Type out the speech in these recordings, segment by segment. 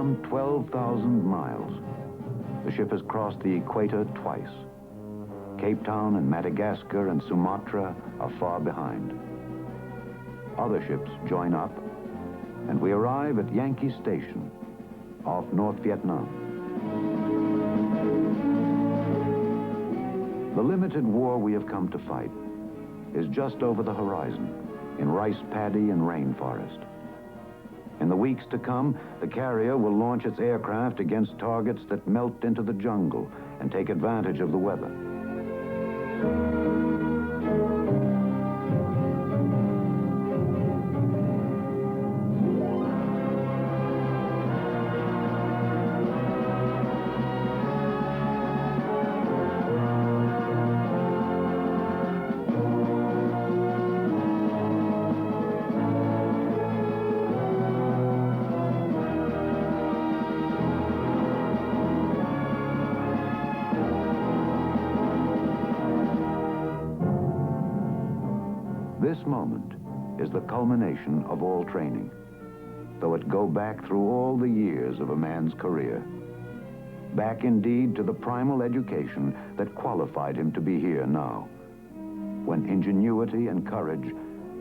some 12,000 miles. The ship has crossed the equator twice. Cape Town and Madagascar and Sumatra are far behind. Other ships join up, and we arrive at Yankee Station off North Vietnam. The limited war we have come to fight is just over the horizon in rice paddy and rainforest. In the weeks to come, the carrier will launch its aircraft against targets that melt into the jungle and take advantage of the weather. This moment is the culmination of all training, though it go back through all the years of a man's career. Back indeed to the primal education that qualified him to be here now, when ingenuity and courage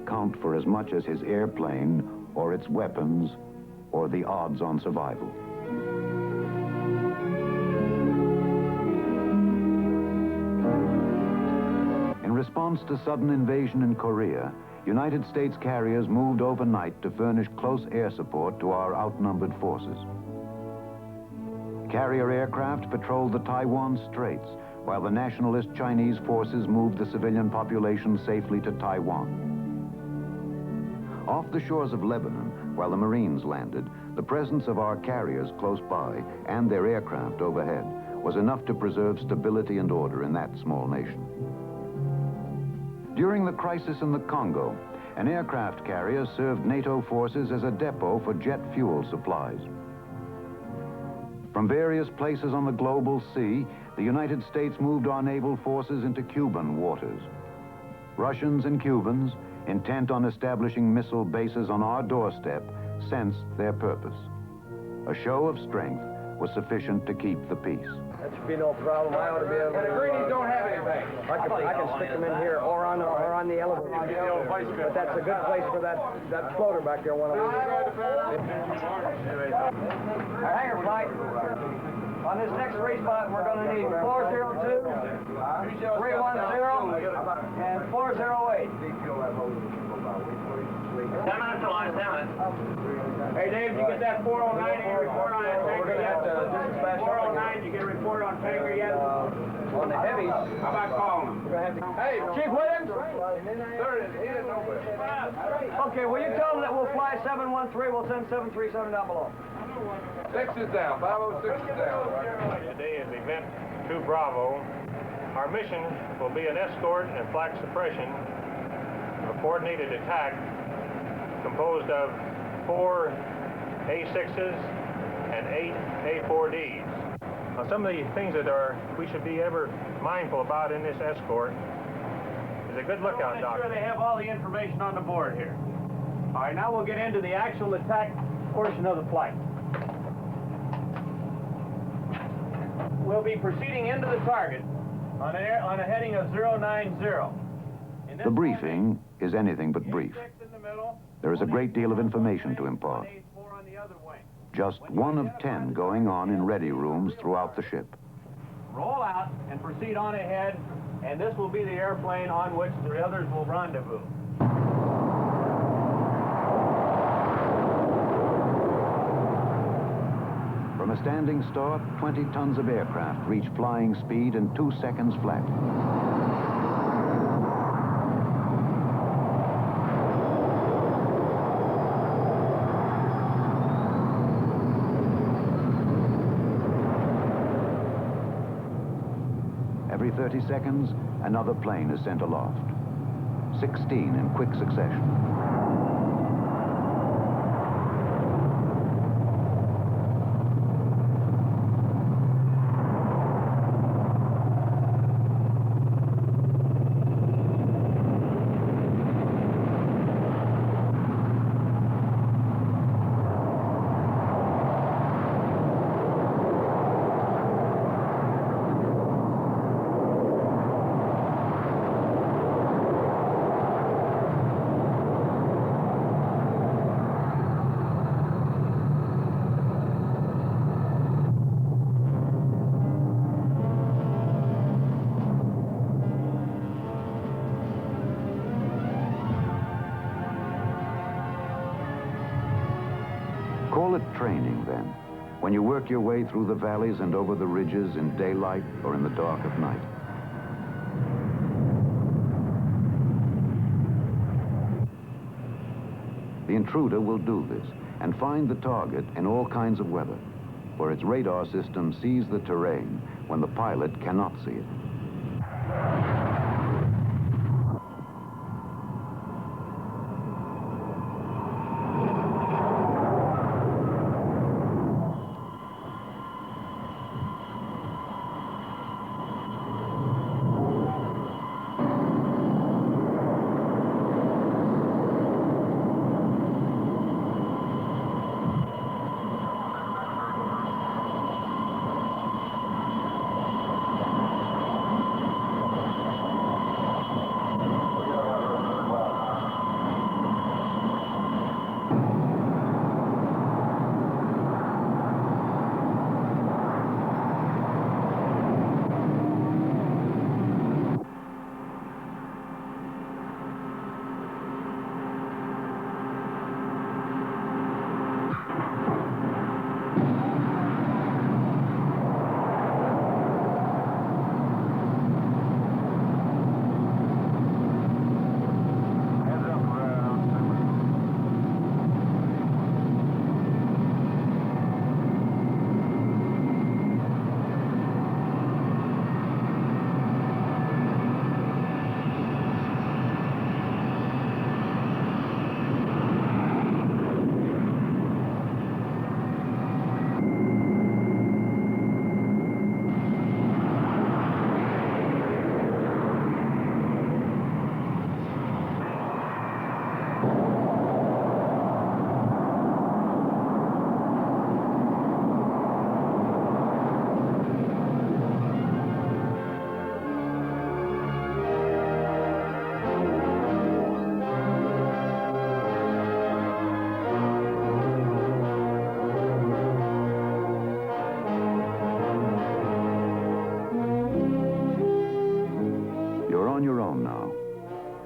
count for as much as his airplane or its weapons or the odds on survival. In response to sudden invasion in Korea, United States carriers moved overnight to furnish close air support to our outnumbered forces. Carrier aircraft patrolled the Taiwan Straits, while the nationalist Chinese forces moved the civilian population safely to Taiwan. Off the shores of Lebanon, while the Marines landed, the presence of our carriers close by and their aircraft overhead was enough to preserve stability and order in that small nation. During the crisis in the Congo, an aircraft carrier served NATO forces as a depot for jet fuel supplies. From various places on the global sea, the United States moved our naval forces into Cuban waters. Russians and Cubans, intent on establishing missile bases on our doorstep, sensed their purpose. A show of strength was sufficient to keep the peace. That should be no problem. I ought to be able to... And the greenies don't have anything. I can stick them in here or on the elevator. But that's a good place for that floater back there. Hangar flight. On this next respot, we're going to need 402, 310, and 408. 10 minutes till I tell it. Hey, Dave, did you get that 409 in your report on that tanker yet? 409, did you get a report on tanker yet? On the heavies. How about calling them? Hey, Chief Williams? Sir, he didn't know it. Okay, will you tell them that we'll fly 713, we'll send 737 down below. 6 is down, 506 is down. Today is Event 2 Bravo. Our mission will be an escort and flak suppression of a coordinated attack composed of 4 A6s and 8 A4Ds. Now, some of the things that we should be ever mindful about in this escort is a good lookout doctrine. Make sure they have all the information on the board here. All right, now we'll get into the actual attack portion of the flight. We'll be proceeding into the target on a heading of 090. The briefing is anything but brief. There is a great deal of information to impart. Just one of 10 going on in ready rooms throughout the ship. Roll out and proceed on ahead, and this will be the airplane on which the others will rendezvous. From a standing start, 20 tons of aircraft reach flying speed in 2 seconds flat. Every 30 seconds, another plane is sent aloft. 16 in quick succession. ultimate training then, when you work your way through the valleys and over the ridges in daylight or in the dark of night. The Intruder will do this and find the target in all kinds of weather, for its radar system sees the terrain when the pilot cannot see it.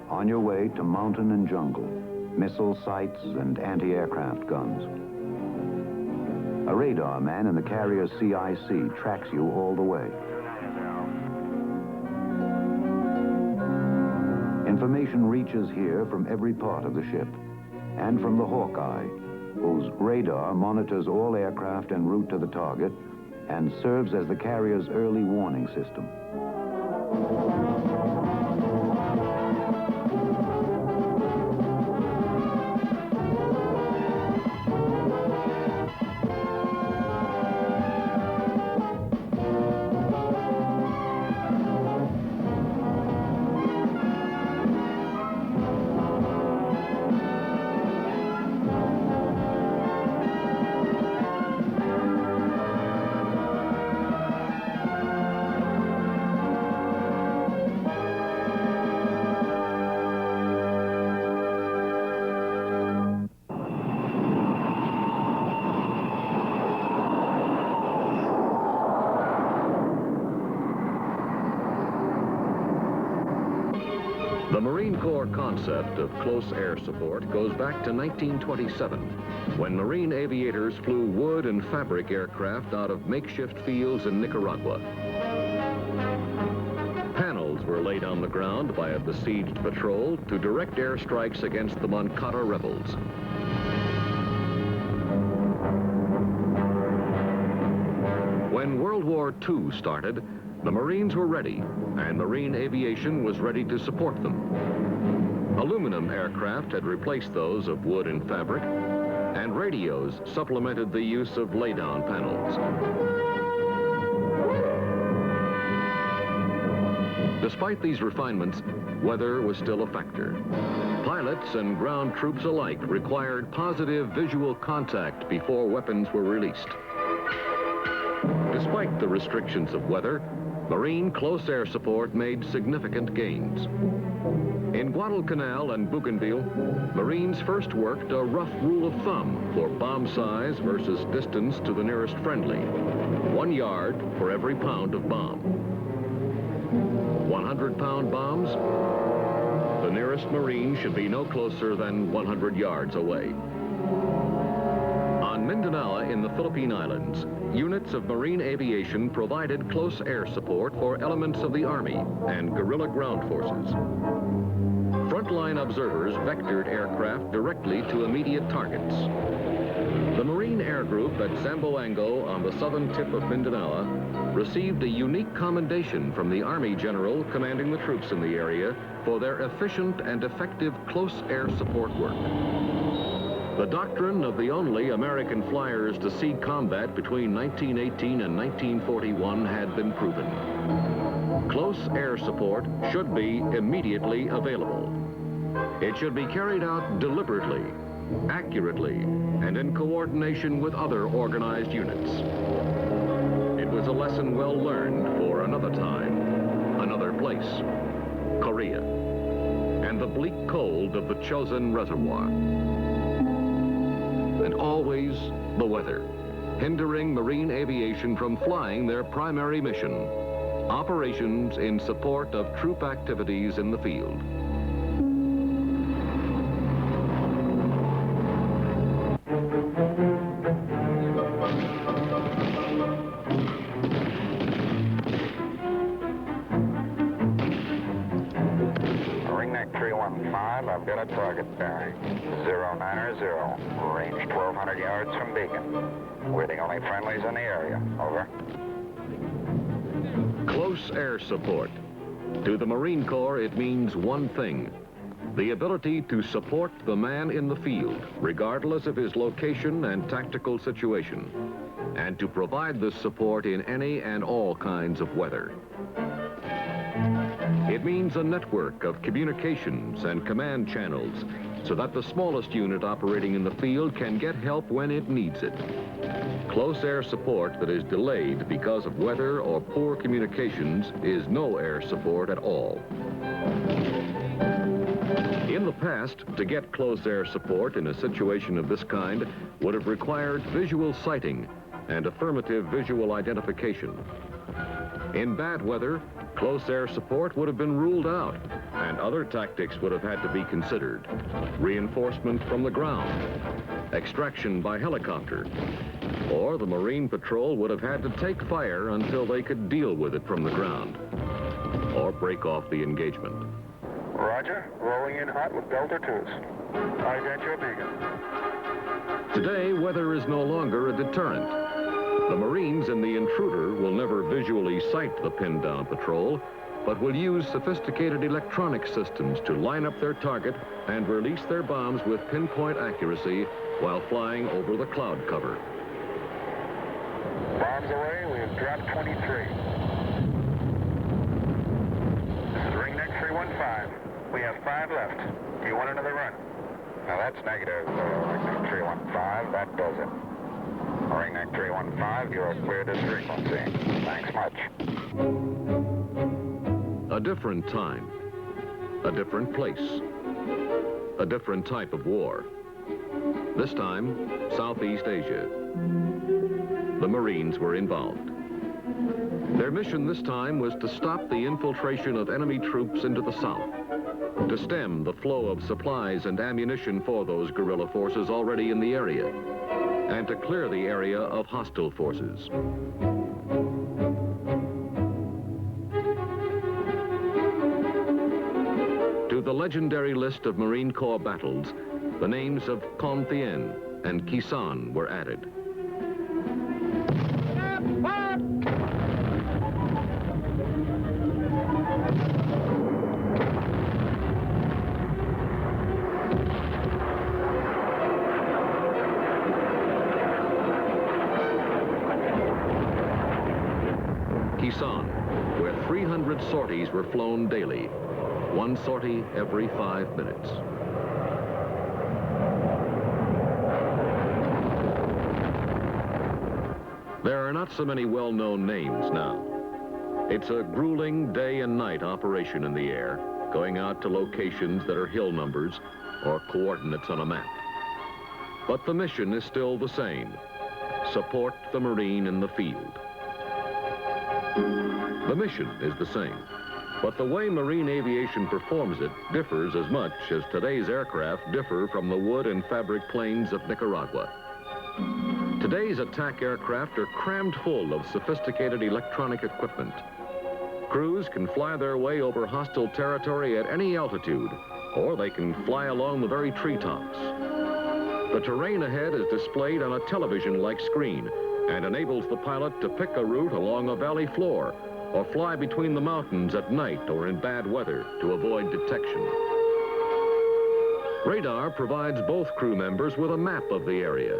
On your way to mountain and jungle, missile sites and anti-aircraft guns. A radar man in the carrier's CIC tracks you all the way. Information reaches here from every part of the ship, and from the Hawkeye, whose radar monitors all aircraft en route to the target and serves as the carrier's early warning system. The Marine Corps concept of close air support goes back to 1927, when Marine aviators flew wood and fabric aircraft out of makeshift fields in Nicaragua. Panels were laid on the ground by a besieged patrol to direct airstrikes against the Moncada rebels. When World War II started, the Marines were ready, and Marine aviation was ready to support them. Aluminum aircraft had replaced those of wood and fabric, and radios supplemented the use of lay-down panels. Despite these refinements, weather was still a factor. Pilots and ground troops alike required positive visual contact before weapons were released. Despite the restrictions of weather, Marine close air support made significant gains. In Guadalcanal and Bougainville, Marines first worked a rough rule of thumb for bomb size versus distance to the nearest friendly. 1 yard for every pound of bomb. 100-pound bombs? The nearest Marine should be no closer than 100 yards away. On On Mindanao in the Philippine Islands, units of Marine aviation provided close air support for elements of the Army and guerrilla ground forces. Frontline observers vectored aircraft directly to immediate targets. The Marine Air Group at Zamboango on the southern tip of Mindanao received a unique commendation from the Army general commanding the troops in the area for their efficient and effective close air support work. The doctrine of the only American flyers to see combat between 1918 and 1941 had been proven. Close air support should be immediately available. It should be carried out deliberately, accurately, and in coordination with other organized units. It was a lesson well learned for another time, another place, Korea, and the bleak cold of the Chosin Reservoir. And always the weather, hindering Marine aviation from flying their primary mission, operations in support of troop activities in the field. I've got a target bearing 090, range 1,200 yards from beacon. We're the only friendlies in the area. Over. Close air support. To the Marine Corps, it means one thing: the ability to support the man in the field, regardless of his location and tactical situation, and to provide this support in any and all kinds of weather. It means a network of communications and command channels so that the smallest unit operating in the field can get help when it needs it. Close air support that is delayed because of weather or poor communications is no air support at all. In the past, to get close air support in a situation of this kind would have required visual sighting and affirmative visual identification. In bad weather, close air support would have been ruled out, and other tactics would have had to be considered. Reinforcement from the ground, extraction by helicopter, or the Marine Patrol would have had to take fire until they could deal with it from the ground, or break off the engagement. Roger, rolling in hot with Delta 2s. I got your beacon. Today, weather is no longer a deterrent. The Marines in the Intruder will never visually sight the pinned-down patrol, but will use sophisticated electronic systems to line up their target and release their bombs with pinpoint accuracy while flying over the cloud cover. Bombs away, we've dropped 23. This is Ringneck 315. We have 5 left. Do you want another run? Now that's negative, Ringneck 315. That does it. Ringneck 315, you are cleared as frequency. Thanks much. A different time, a different place, a different type of war. This time, Southeast Asia. The Marines were involved. Their mission this time was to stop the infiltration of enemy troops into the south, to stem the flow of supplies and ammunition for those guerrilla forces already in the area, and to clear the area of hostile forces. To the legendary list of Marine Corps battles, the names of Con Thien and Quezon were added. Quezon, where 300 sorties were flown daily, one sortie every 5 minutes. There are not so many well-known names now. It's a grueling day and night operation in the air, going out to locations that are hill numbers or coordinates on a map. But the mission is still the same: support the Marine in the field. The mission is the same, but the way Marine aviation performs it differs as much as today's aircraft differ from the wood and fabric planes of Nicaragua. Today's attack aircraft are crammed full of sophisticated electronic equipment. Crews can fly their way over hostile territory at any altitude, or they can fly along the very treetops. The terrain ahead is displayed on a television-like screen and enables the pilot to pick a route along a valley floor or fly between the mountains at night or in bad weather to avoid detection. Radar provides both crew members with a map of the area,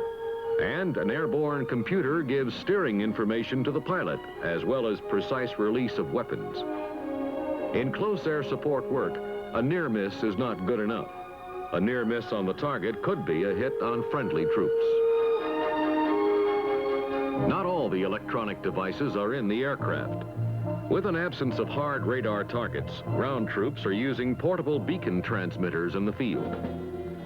and an airborne computer gives steering information to the pilot, as well as precise release of weapons. In close air support work, a near miss is not good enough. A near miss on the target could be a hit on friendly troops. Not all the electronic devices are in the aircraft. With an absence of hard radar targets, ground troops are using portable beacon transmitters in the field.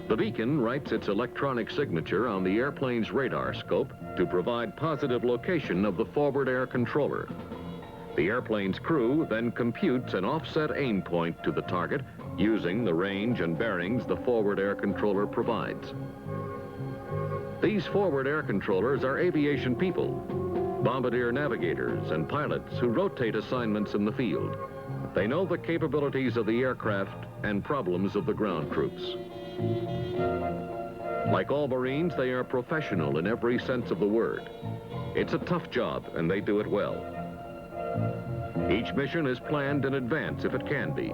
The beacon writes its electronic signature on the airplane's radar scope to provide positive location of the forward air controller. The airplane's crew then computes an offset aim point to the target using the range and bearings the forward air controller provides. These forward air controllers are aviation people, bombardier navigators and pilots who rotate assignments in the field. They know the capabilities of the aircraft and problems of the ground troops. Like all Marines, they are professional in every sense of the word. It's a tough job, and they do it well. Each mission is planned in advance if it can be.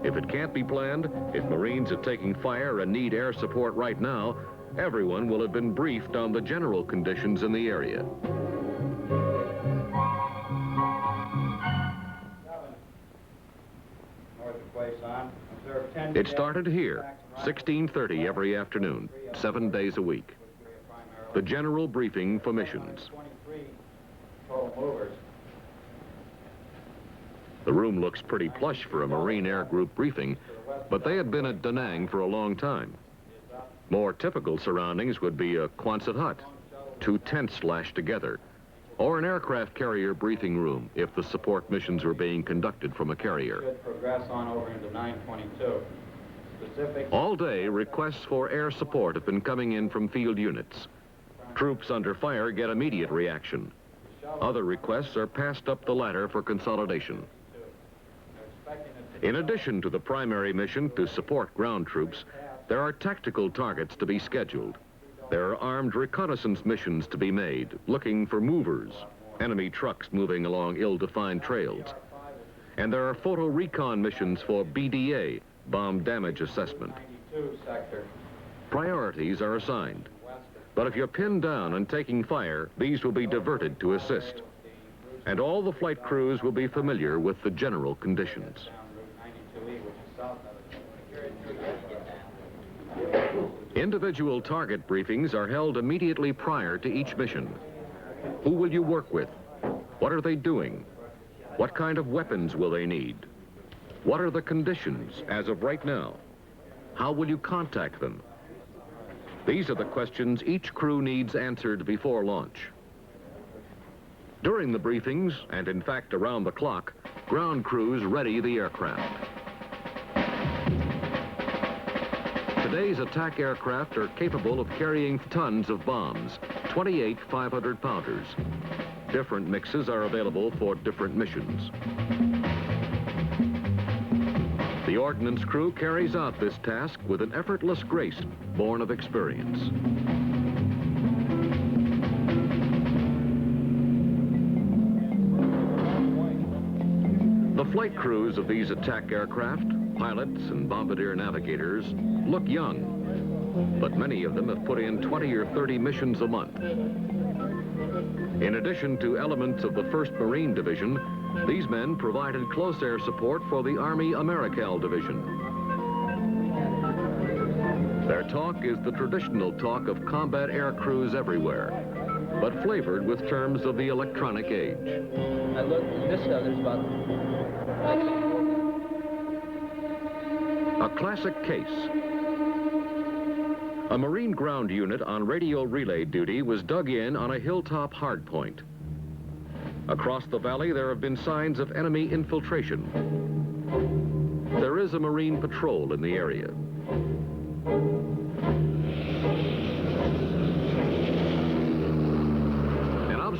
If it can't be planned, if Marines are taking fire and need air support right now, everyone will have been briefed on the general conditions in the area. It started here, 16:30 every afternoon, 7 days a week. The general briefing for missions. The room looks pretty plush for a Marine Air Group briefing, but they had been at Da Nang for a long time. More typical surroundings would be a Quonset hut, 2 tents lashed together, or an aircraft carrier briefing room if the support missions were being conducted from a carrier. Progress on over into 922. All day, requests for air support have been coming in from field units. Troops under fire get immediate reaction. Other requests are passed up the ladder for consolidation. In addition to the primary mission to support ground troops, there are tactical targets to be scheduled. There are armed reconnaissance missions to be made, looking for movers, enemy trucks moving along ill-defined trails. And there are photo recon missions for BDA, bomb damage assessment. Priorities are assigned. But if you're pinned down and taking fire, these will be diverted to assist. And all the flight crews will be familiar with the general conditions. Individual target briefings are held immediately prior to each mission. Who will you work with? What are they doing? What kind of weapons will they need? What are the conditions as of right now? How will you contact them? These are the questions each crew needs answered before launch. During the briefings, and in fact around the clock, ground crews ready the aircraft. Today's attack aircraft are capable of carrying tons of bombs, 28 500-pounders. Different mixes are available for different missions. The ordnance crew carries out this task with an effortless grace born of experience. The flight crews of these attack aircraft, pilots and bombardier navigators, look young, but many of them have put in 20 or 30 missions a month. In addition to elements of the 1st Marine Division, these men provided close air support for the Army Americal Division. Their talk is the traditional talk of combat air crews everywhere, but flavored with terms of the electronic age. I looked at this stuff, there's about... A classic case. A Marine ground unit on radio relay duty was dug in on a hilltop hardpoint. Across the valley, there have been signs of enemy infiltration. There is a Marine patrol in the area.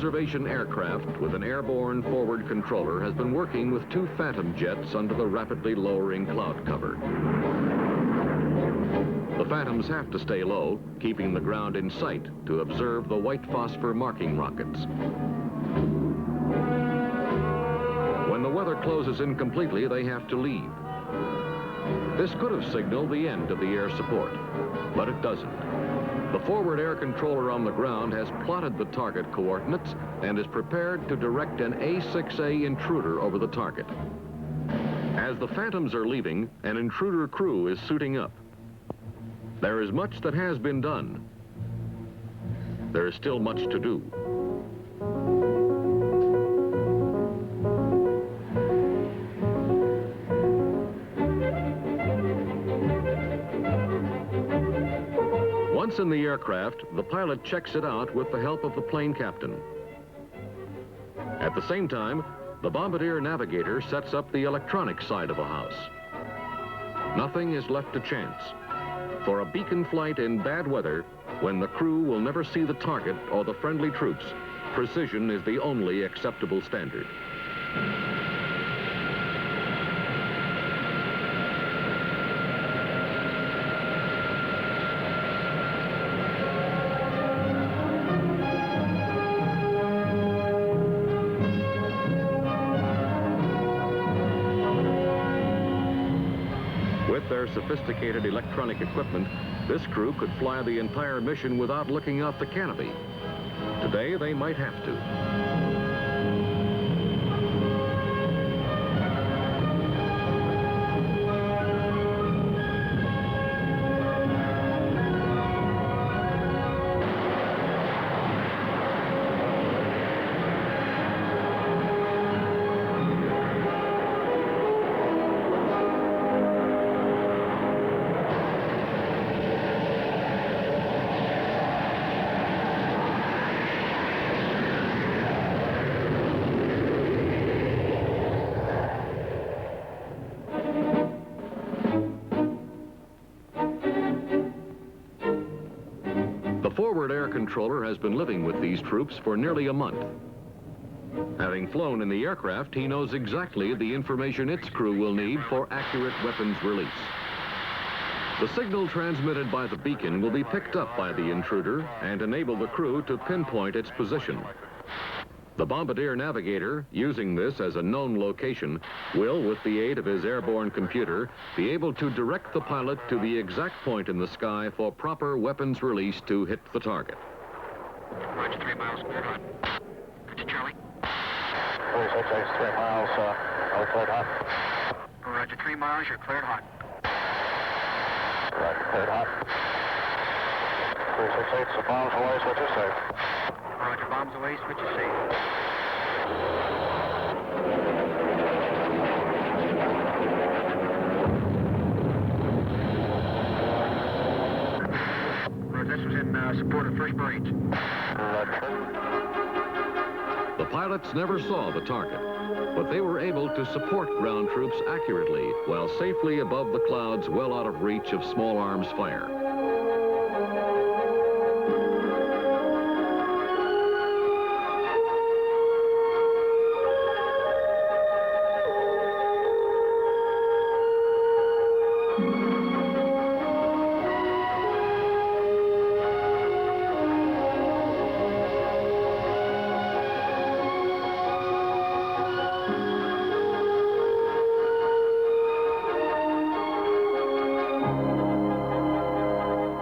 observation aircraft with an airborne forward controller has been working with 2 Phantom jets under the rapidly lowering cloud cover. The Phantoms have to stay low, keeping the ground in sight to observe the white phosphor marking rockets. When the weather closes in completely, they have to leave. This could have signaled the end of the air support, but it doesn't. The forward air controller on the ground has plotted the target coordinates and is prepared to direct an A6A Intruder over the target. As the Phantoms are leaving, an Intruder crew is suiting up. There is much that has been done. There is still much to do. Once in the aircraft, the pilot checks it out with the help of the plane captain. At the same time, the bombardier navigator sets up the electronic side of the house. Nothing is left to chance. For a beacon flight in bad weather, when the crew will never see the target or the friendly troops, precision is the only acceptable standard. With their sophisticated electronic equipment, this crew could fly the entire mission without looking out the canopy. Today, they might have to. The forward air controller has been living with these troops for nearly a month. Having flown in the aircraft, he knows exactly the information its crew will need for accurate weapons release. The signal transmitted by the beacon will be picked up by the Intruder and enable the crew to pinpoint its position. The bombardier navigator, using this as a known location, will, with the aid of his airborne computer, be able to direct the pilot to the exact point in the sky for proper weapons release to hit the target. Roger, 3 miles, cleared hot. Roger, Charlie. 368, 3 miles, cleared hot. Roger, 3 miles, you're cleared hot. Roger, cleared hot. 368, bombs away, switches safe. Roger, bombs away, switches safe. Roger, this was in support of 1st Marines. The pilots never saw the target, but they were able to support ground troops accurately while safely above the clouds well out of reach of small arms fire.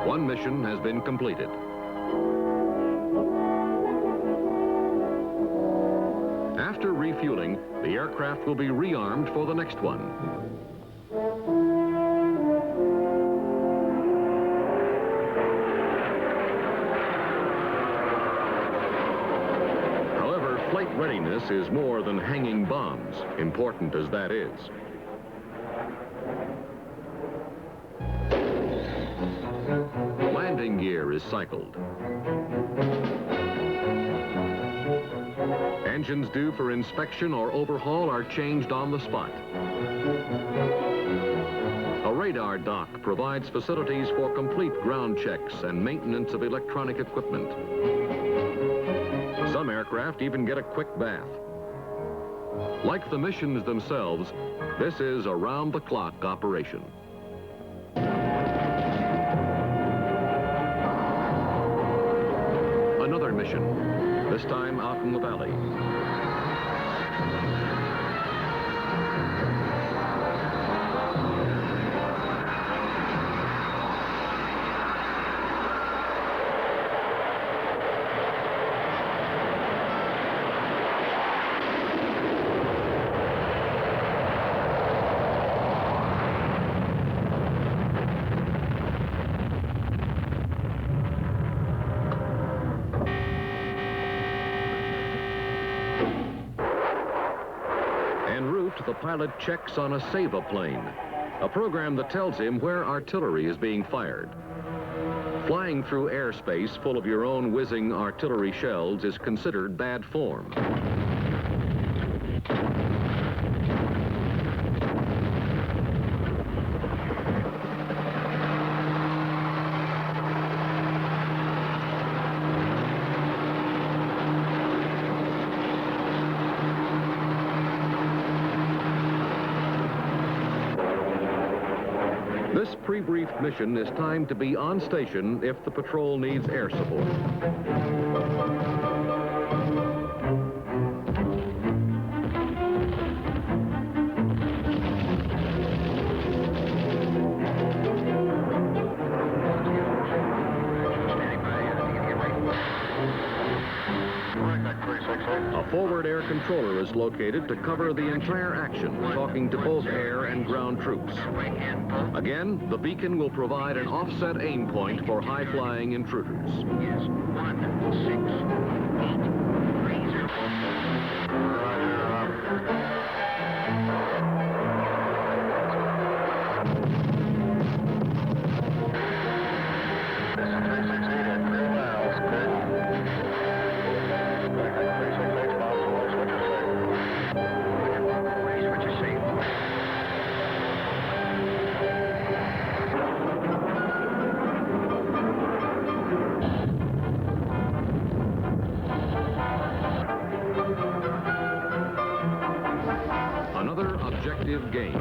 One mission has been completed. After refueling, the aircraft will be rearmed for the next one. However, flight readiness is more than hanging bombs, important as that is. Landing gear is cycled. Engines due for inspection or overhaul are changed on the spot. A radar dock provides facilities for complete ground checks and maintenance of electronic equipment. Some aircraft even get a quick bath. Like the missions themselves, this is around-the-clock operation. Another mission, this time out in the valley. En route, the pilot checks on a save-a-plane, a program that tells him where artillery is being fired. Flying through airspace full of your own whizzing artillery shells is considered bad form. This pre-briefed mission is timed to be on station if the patrol needs air support. A forward air controller is located to cover the entire action, talking to both air and ground troops. Again, the beacon will provide an offset aim point for high-flying intruders. Another objective gained.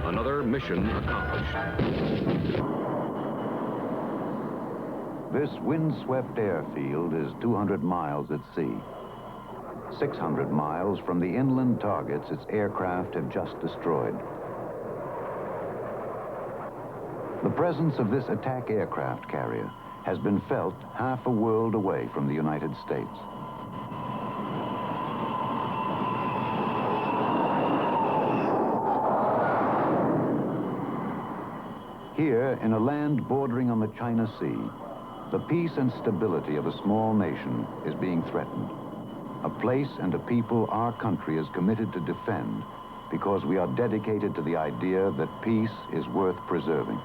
Another mission accomplished. This windswept airfield is 200 miles at sea. 600 miles from the inland targets its aircraft have just destroyed. The presence of this attack aircraft carrier has been felt half a world away from the United States. Here, in a land bordering on the China Sea, the peace and stability of a small nation is being threatened. A place and a people our country is committed to defend because we are dedicated to the idea that peace is worth preserving.